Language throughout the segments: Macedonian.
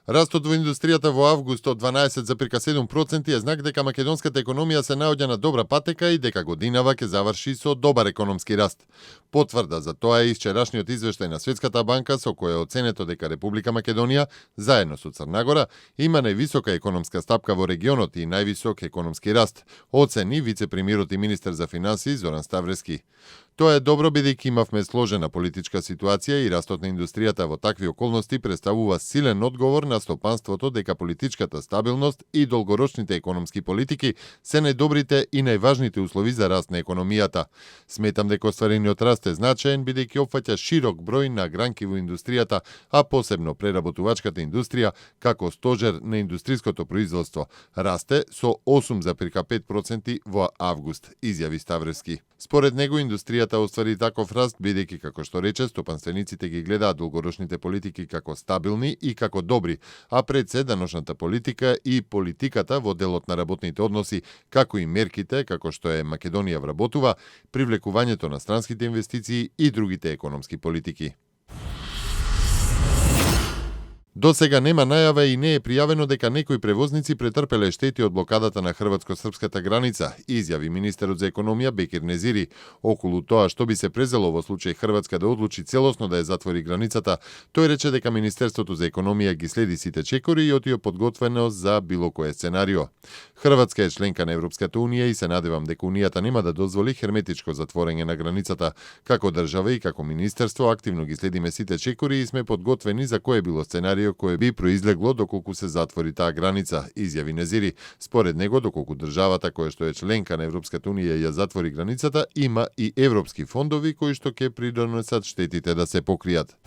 Растот во индустријата во август од 12,7% е знак дека македонската економија се наоѓа на добра патека и дека годинава ќе заврши со добар економски раст. Потврда за тоа е вчерашниот извештај на Светската банка со кој е оценето дека Република Македонија, заедно со Црна Гора, има највисока економска стапка во регионот и највисок економски раст, оцени вице-премиерот и министер за финансии Зоран Ставрески. Тоа е добро бидејќи имавме сложена политичка ситуација и растот на индустријата во такви околности представува силен одговор на стопанството дека политичката стабилност и долгорочните економски политики се најдобрите и најважните услови за раст на економијата. Сметам дека остварениот раст е значаен бидејќи опфаќа широк број на гранки во индустријата, а посебно преработувачката индустрија како стожер на индустриското производство. Расте со 8,5% во август, изјави Ставрески. Според него индустријата оствари таков раст бидејќи, како што рече, стопанствениците ги гледаат долгорочните политики како стабилни и како добри, а пред се даношната политика и политиката во делот на работните односи, како и мерките, како што е Македонија вработува, привлекувањето на странските инвестиции и другите економски политики. До сега нема најава и не е пријавено дека некои превозници претрпеле штети од блокадата на хрватско-српската граница, изјави министерот за економија Бекир Незири. Околу тоа што би се презело во случај Хрватска да одлучи целосно да ја затвори границата, тој рече дека Министерството за економија ги следи сите чекори и отио подготвено за било кое сценарио. Хрватска е членка на Европската унија и се надевам дека унијата нема да дозволи херметичко затворење на границата. Како држава и како министерство активно ги следиме сите чекори и сме подготвени за кое било сценарио кое би произлегло доколку се затвори таа граница, изјави Незири. Според него, доколку државата која што е членка на Европската унија ја затвори границата, има и европски фондови кои што ќе придонесат штетите да се покријат.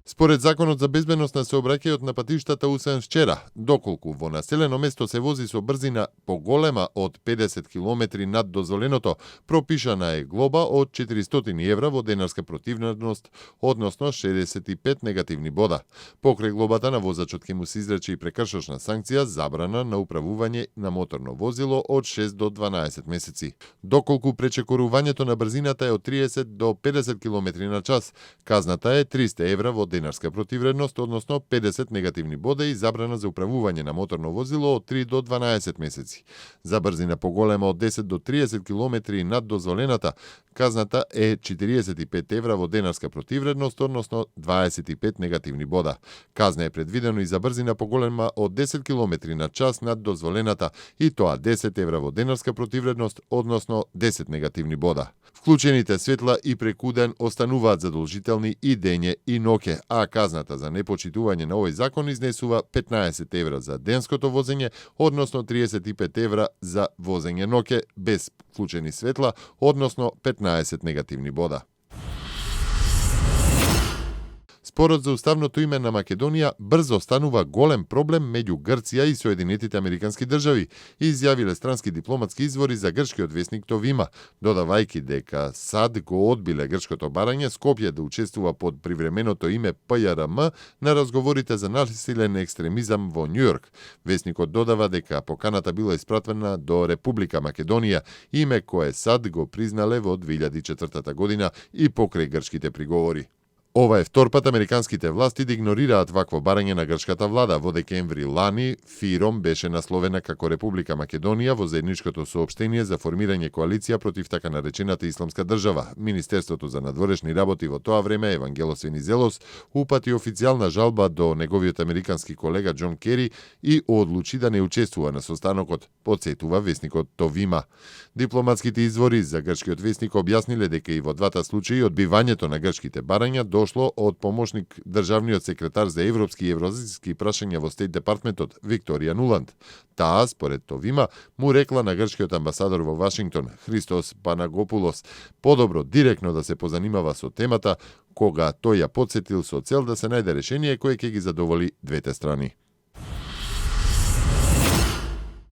Според Законот за безбедност на сообраќајот на патиштата усвоен вчера, доколку во населено место се вози со брзина поголема од 50 км над дозволеното, пропишана е глоба од 400 евра во денарска противност, односно 65 негативни бода. Покрај глобата на возачот ќе му се изрече и прекршочна санкција забрана на управување на моторно возило од 6 до 12 месеци. Доколку пречекорувањето на брзината е од 30 до 50 км на час, казната е 300 евра во денарска противредност, односно 50 негативни бода и забрана за управување на моторно возило од 3 до 12 месеци. За брзина поголема од 10 до 30 км над дозволената, казната е 45 евра во денарска противредност, односно 25 негативни бода. Казна е предвидено и за брзина поголема од 10 км на час над дозволената, и тоа 10 евра во денарска противредност, односно 10 негативни бода. Вклучените светла и прекуден остануваат задолжителни и дење и ноќе, а казната за непочитување на овој закон изнесува 15 евра за денското возење, односно 35 евра за возење ноќе без вклучени светла, односно 15 негативни бода. Спорот за уставното име на Македонија брзо станува голем проблем меѓу Грција и Соединетите Американски држави, изјавиле странски дипломатски извори за грчкиот весник Товима, додавајќи дека САД го одбиле грчкото барање Скопје да учествува под привременото име ПЈРМ на разговорите за насилен екстремизам во Њујорк. Весникот додава дека поканата била испратена до Република Македонија, име кое САД го признале во 2004 година и покрај грчките приговори. Ова е втор пат американските власти да игнорираат вакво барање на грчката влада. Во декември лани, ФИРОМ беше насловена како Република Македонија во заедничкото соопштение за формирање коалиција против така наречената исламска држава. Министерството за надворешни работи во тоа време, Евангелос Венизелос, упати официјална жалба до неговиот американски колега Џон Кери и одлучи да не учествува на состанокот, потсетува весникот Товима. Дипломатските извори за грчкиот весник објасниле дека и во двата случаи одбивањето на грчките барања дошло од помошник државниот секретар за европски и евразијски прашања во Стейт департментот Викторија Нуланд. Таа, според Товима, му рекла на грчкиот амбасадор во Вашингтон Христос Панагопулос подобро директно да се позанимава со темата, кога тој ја потсетил со цел да се најде решение кое ќе ги задоволи двете страни.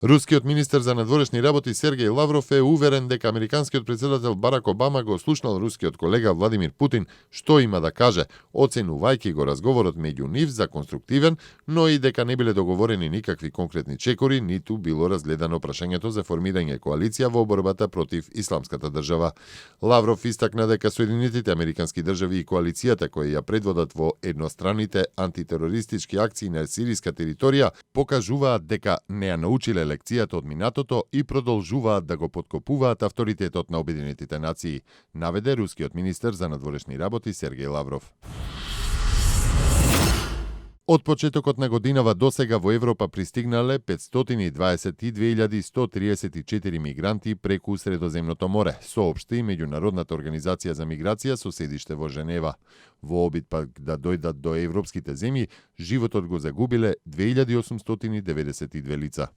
Рускиот министер за надворешни работи Сергеј Лавров е уверен дека американскиот претседател Барак Обама го слушнал рускиот колега Владимир Путин што има да каже, оценувајќи го разговорот меѓу нив за конструктивен, но и дека не биле договорени никакви конкретни чекори, ниту било разгледано прашањето за формирање коалиција во борбата против Исламската држава. Лавров истакна дека Соединетите американски држави и коалицијата кои ја предводат во едностранните антитерористички акции на сириска територија покажуваат дека не ја научиле лекцијата од минатото и продолжуваат да го поткопуваат авторитетот на Обединетите нации, наведе рускиот министер за надворешни работи Сергеј Лавров. Од почетокот на годинава досега во Европа пристигнале 522.134 мигранти преку Средоземното море, соопшти Меѓународната организација за миграција со седиште во Женева. Во обид пак да дојдат до европските земји, животот го загубиле 2892 лица.